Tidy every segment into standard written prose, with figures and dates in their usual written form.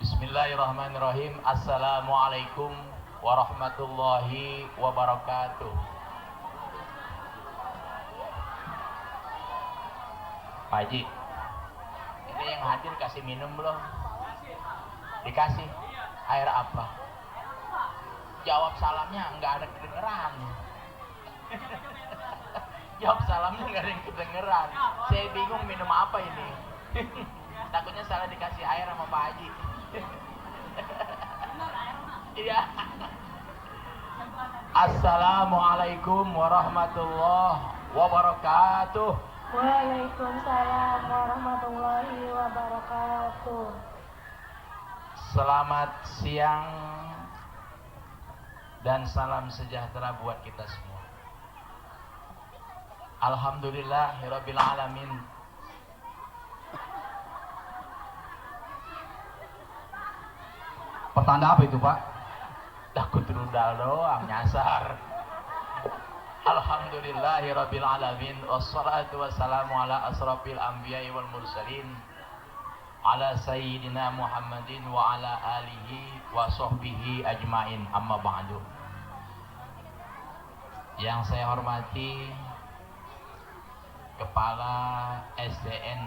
Bismillahirrahmanirrahim. Assalamualaikum warahmatullahi wabarakatuh. Pak Haji, ini yang hadir kasih minum belum? Dikasih. Air apa? Jawab salamnya nggak ada kedengeran. Jawab salamnya nggak ada yang kedengeran. Saya bingung minum apa ini. Takutnya salah dikasih air sama Pak Haji. Iya. Assalamualaikum warahmatullahi wabarakatuh. Waalaikumsalam warahmatullahi wabarakatuh. Selamat siang dan salam sejahtera buat kita semua. Alhamdulillahirabbil alamin. Pertanda apa itu, Pak? Takut rudal doang nyasar. Alhamdulillahirabbil alamin wassalatu wassalamu ala asrafil anbiya'i wal mursalin ala sayyidina Muhammadin wa ala alihi wa sahbihi ajmain, amma ba'du. Yang saya hormati Kepala SDN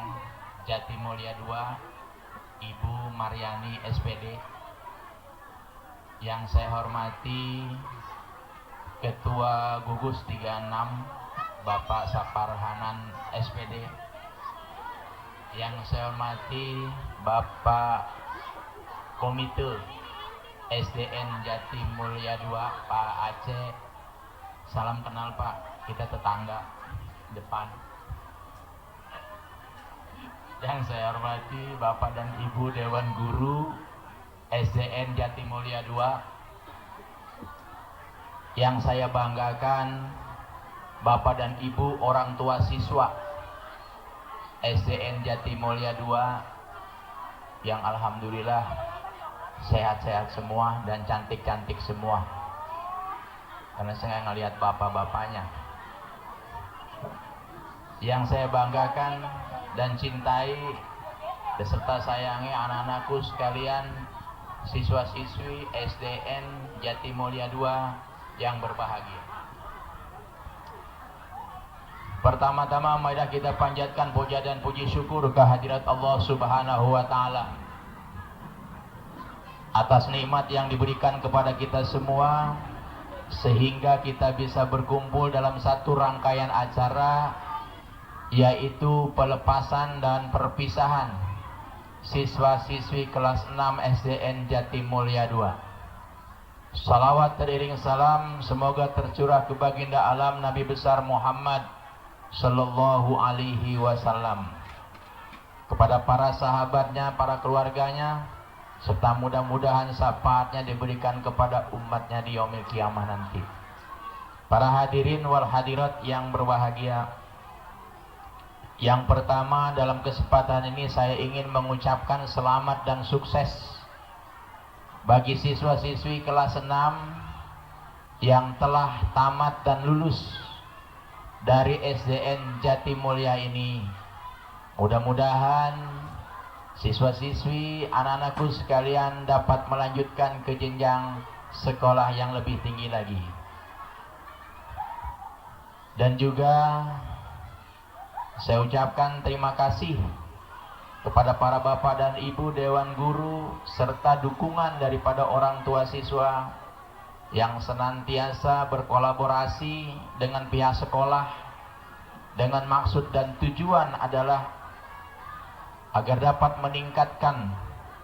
Jatimulya II Ibu Maryani SPD. Yang saya hormati Ketua Gugus 36 Bapak Saparhanan SPD. Yang saya hormati Bapak Komite SDN Jatimulya II Pak Aceh. Salam kenal Pak, kita tetangga depan. Yang saya hormati Bapak dan Ibu Dewan Guru SDN Jatimulya II. Yang saya banggakan Bapak dan Ibu orang tua siswa SDN Jatimulya II yang alhamdulillah sehat-sehat semua dan cantik-cantik semua. Karena saya ngelihat bapak-bapaknya. Yang saya banggakan dan cintai beserta sayangi anak-anakku sekalian, siswa-siswi SDN Jatimulya II yang berbahagia. Pertama-tama marilah kita panjatkan puja dan puji syukur kehadirat Allah Subhanahu wa taala atas nikmat yang diberikan kepada kita semua sehingga kita bisa berkumpul dalam satu rangkaian acara, yaitu pelepasan dan perpisahan siswa-siswi kelas 6 SDN Jatimulya II. Salawat teriring salam semoga tercurah ke baginda alam Nabi besar Muhammad Sallallahu alaihi wasallam, kepada para sahabatnya, para keluarganya, serta mudah-mudahan syafaatnya diberikan kepada umatnya di yaumil kiamah nanti. Para hadirin wal hadirat yang berbahagia, yang pertama dalam kesempatan ini saya ingin mengucapkan selamat dan sukses bagi siswa-siswi kelas 6 yang telah tamat dan lulus dari SDN Jatimulya ini. Mudah-mudahan siswa-siswi, anak-anakku sekalian dapat melanjutkan ke jenjang sekolah yang lebih tinggi lagi. Dan juga saya ucapkan terima kasih kepada para bapak dan ibu dewan guru serta dukungan daripada orang tua siswa yang senantiasa berkolaborasi dengan pihak sekolah dengan maksud dan tujuan adalah agar dapat meningkatkan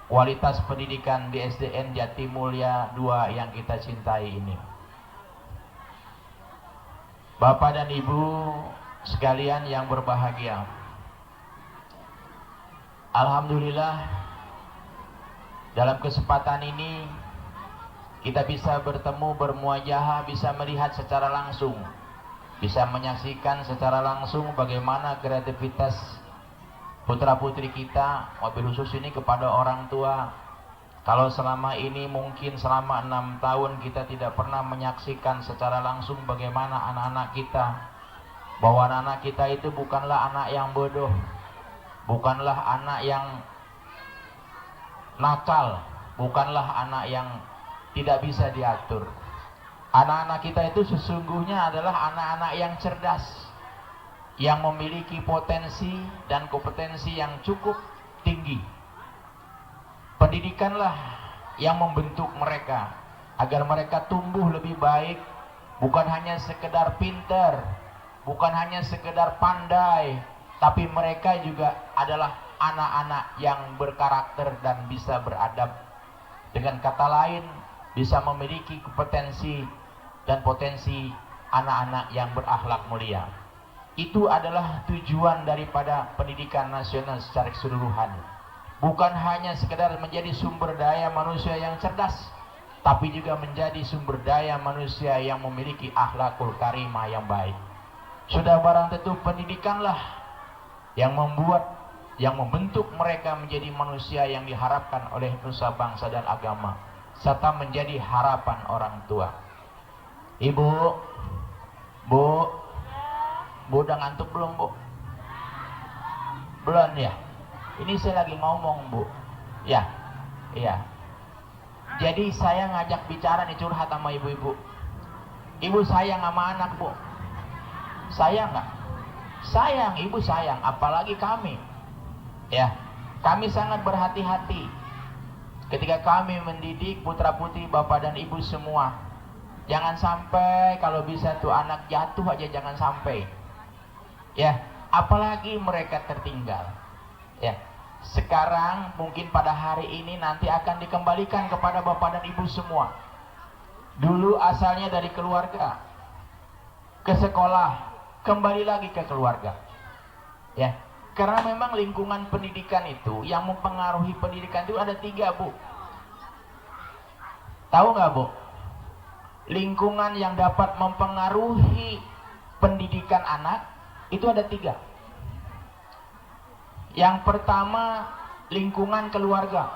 kualitas pendidikan di SDN Jatimulya II yang kita cintai ini. Bapak dan Ibu sekalian yang berbahagia, alhamdulillah dalam kesempatan ini kita bisa bertemu, bermuajahah, bisa melihat secara langsung, bisa menyaksikan secara langsung bagaimana kreativitas putra-putri kita, wabil khusus ini kepada orang tua. Kalau selama ini mungkin selama 6 tahun kita tidak pernah menyaksikan secara langsung bagaimana anak-anak kita, bahwa anak-anak kita itu bukanlah anak yang bodoh, bukanlah anak yang nakal, bukanlah anak yang tidak bisa diatur. Anak-anak kita itu sesungguhnya adalah anak-anak yang cerdas, yang memiliki potensi dan kompetensi yang cukup tinggi. Pendidikanlah yang membentuk mereka agar mereka tumbuh lebih baik, bukan hanya sekedar pintar, bukan hanya sekedar pandai, tapi mereka juga adalah anak-anak yang berkarakter dan bisa beradab. Dengan kata lain, bisa memiliki kompetensi dan potensi anak-anak yang berakhlak mulia. Itu adalah tujuan daripada pendidikan nasional secara keseluruhan. Bukan hanya sekedar menjadi sumber daya manusia yang cerdas, tapi juga menjadi sumber daya manusia yang memiliki akhlakul karimah yang baik. Sudah barang tentu pendidikanlah yang membentuk mereka menjadi manusia yang diharapkan oleh nusa bangsa dan agama, serta menjadi harapan orang tua. Ibu, Bu udah ngantuk belum, Bu? Belum ya? Ini saya lagi ngomong, Bu. Ya, iya. Jadi saya ngajak bicara nih, curhat sama ibu-ibu. Ibu sayang sama anak, Bu? Sayang nggak? Sayang, ibu sayang. Apalagi kami. Ya, kami sangat berhati-hati ketika kami mendidik putra-putri bapak dan ibu semua. Jangan sampai kalau bisa tuh anak jatuh aja, jangan sampai. Ya, apalagi mereka tertinggal. Ya, sekarang mungkin pada hari ini nanti akan dikembalikan kepada bapak dan ibu semua. Dulu asalnya dari keluarga, ke sekolah, kembali lagi ke keluarga. Ya, karena memang lingkungan pendidikan itu yang mempengaruhi pendidikan itu ada 3, Bu. Tahu nggak, Bu? Lingkungan yang dapat mempengaruhi pendidikan anak itu ada 3. Yang pertama, lingkungan keluarga.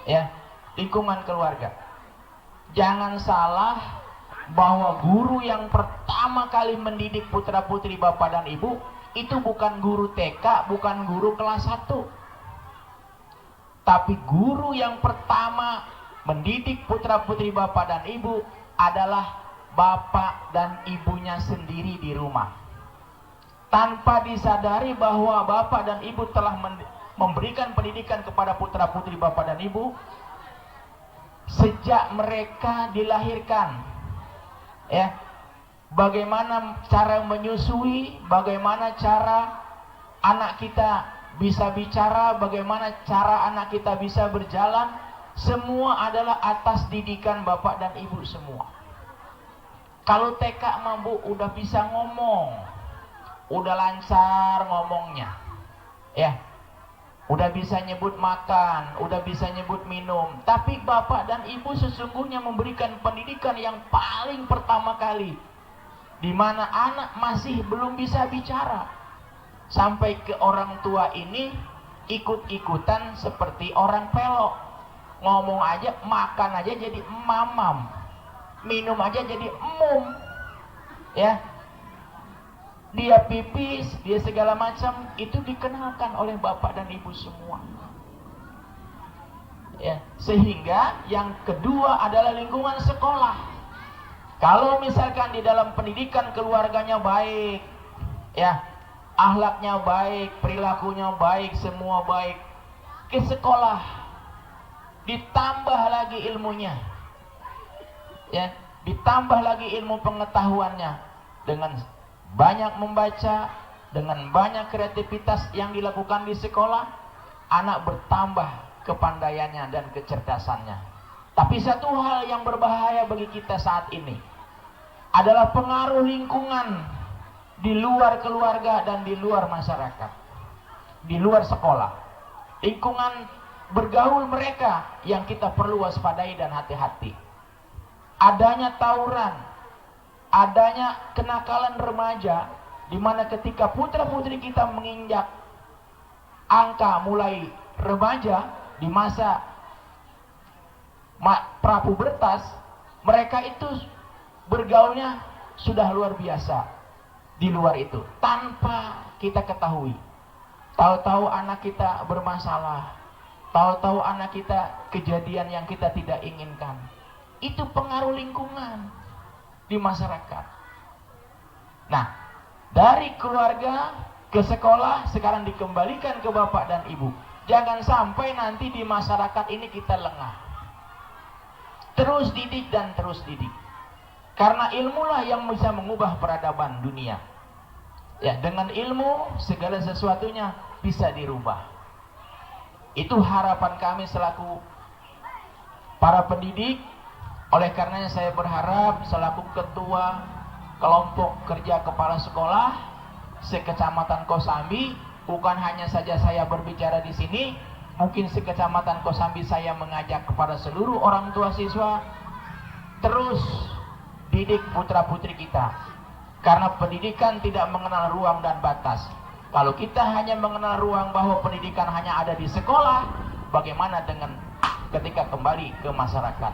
Ya, lingkungan keluarga. Jangan salah bahwa guru yang pertama kali mendidik putra-putri bapak dan ibu itu bukan guru TK, bukan guru kelas 1. Tapi guru yang pertama mendidik putra-putri bapak dan ibu adalah bapak dan ibunya sendiri di rumah. Tanpa disadari bahwa bapak dan ibu telah memberikan pendidikan kepada putra-putri bapak dan ibu sejak mereka dilahirkan. Ya, bagaimana cara menyusui, bagaimana cara anak kita bisa bicara, bagaimana cara anak kita bisa berjalan, semua adalah atas didikan bapak dan ibu semua. Kalau TK mampu udah bisa ngomong, udah lancar ngomongnya, ya, udah bisa nyebut makan, udah bisa nyebut minum. Tapi bapak dan ibu sesungguhnya memberikan pendidikan yang paling pertama kali, di mana anak masih belum bisa bicara, sampai ke orang tua ini ikut-ikutan seperti orang pelok. Ngomong aja, makan aja jadi mamam, minum aja jadi emum. Ya, dia pipis, dia segala macam itu dikenalkan oleh bapak dan ibu semua. Ya, sehingga yang kedua adalah lingkungan sekolah. Kalau misalkan di dalam pendidikan keluarganya baik, ya, akhlaknya baik, perilakunya baik, semua baik, ke sekolah ditambah lagi ilmunya, ya, ditambah lagi ilmu pengetahuannya dengan banyak membaca, dengan banyak kreativitas yang dilakukan di sekolah, anak bertambah kepandaiannya dan kecerdasannya. Tapi satu hal yang berbahaya bagi kita saat ini adalah pengaruh lingkungan di luar keluarga dan di luar masyarakat, di luar sekolah. Lingkungan bergaul mereka yang kita perlu waspadai dan hati-hati. Adanya tawuran, adanya kenakalan remaja, di mana ketika putra-putri kita menginjak angka mulai remaja di masa prapubertas, mereka itu bergaulnya sudah luar biasa di luar itu tanpa kita ketahui. Tahu-tahu anak kita bermasalah, tahu-tahu anak kita kejadian yang kita tidak inginkan. Itu pengaruh lingkungan di masyarakat. Nah, dari keluarga ke sekolah sekarang dikembalikan ke bapak dan ibu. Jangan sampai nanti di masyarakat ini kita lengah. Terus didik dan terus didik. Karena ilmulah yang bisa mengubah peradaban dunia. Ya, dengan ilmu segala sesuatunya bisa dirubah. Itu harapan kami selaku para pendidik. Oleh karenanya saya berharap selaku ketua kelompok kerja kepala sekolah sekecamatan Kosambi, bukan hanya saja saya berbicara di sini, mungkin sekecamatan Kosambi saya mengajak kepada seluruh orang tua siswa terus didik putra-putri kita. Karena pendidikan tidak mengenal ruang dan batas. Kalau kita hanya mengenal ruang bahwa pendidikan hanya ada di sekolah, bagaimana dengan ketika kembali ke masyarakat?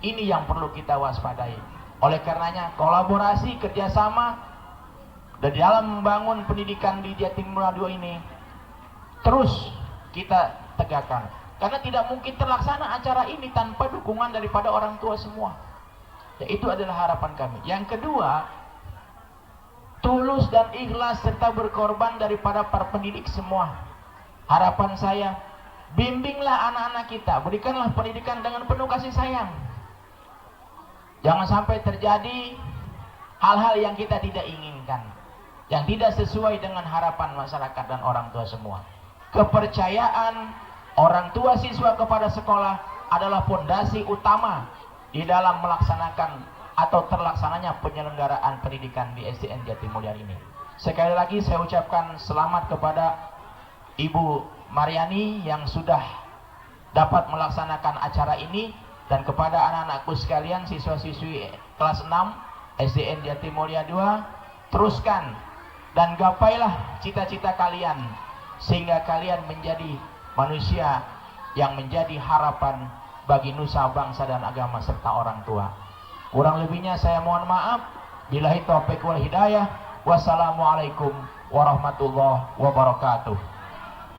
Ini yang perlu kita waspadai. Oleh karenanya kolaborasi, kerjasama dan dalam membangun pendidikan di Jatimulya 2 ini terus kita tegakkan. Karena tidak mungkin terlaksana acara ini tanpa dukungan daripada orang tua semua. Ya, itu adalah harapan kami. Yang kedua, tulus dan ikhlas serta berkorban daripada para pendidik semua. Harapan saya, bimbinglah anak-anak kita, berikanlah pendidikan dengan penuh kasih sayang. Jangan sampai terjadi hal-hal yang kita tidak inginkan, yang tidak sesuai dengan harapan masyarakat dan orang tua semua. Kepercayaan orang tua siswa kepada sekolah adalah fondasi utama di dalam melaksanakan atau terlaksananya penyelenggaraan pendidikan di SDN Jatimulya ini. Sekali lagi saya ucapkan selamat kepada Ibu Mariani yang sudah dapat melaksanakan acara ini, dan kepada anak-anakku sekalian, siswa-siswi kelas 6 SDN Jatimulya 2, teruskan dan gapailah cita-cita kalian sehingga kalian menjadi manusia yang menjadi harapan bagi nusa, bangsa dan agama serta orang tua. Kurang lebihnya saya mohon maaf. Billahi taufiq wal hidayah. Wassalamualaikum warahmatullahi wabarakatuh.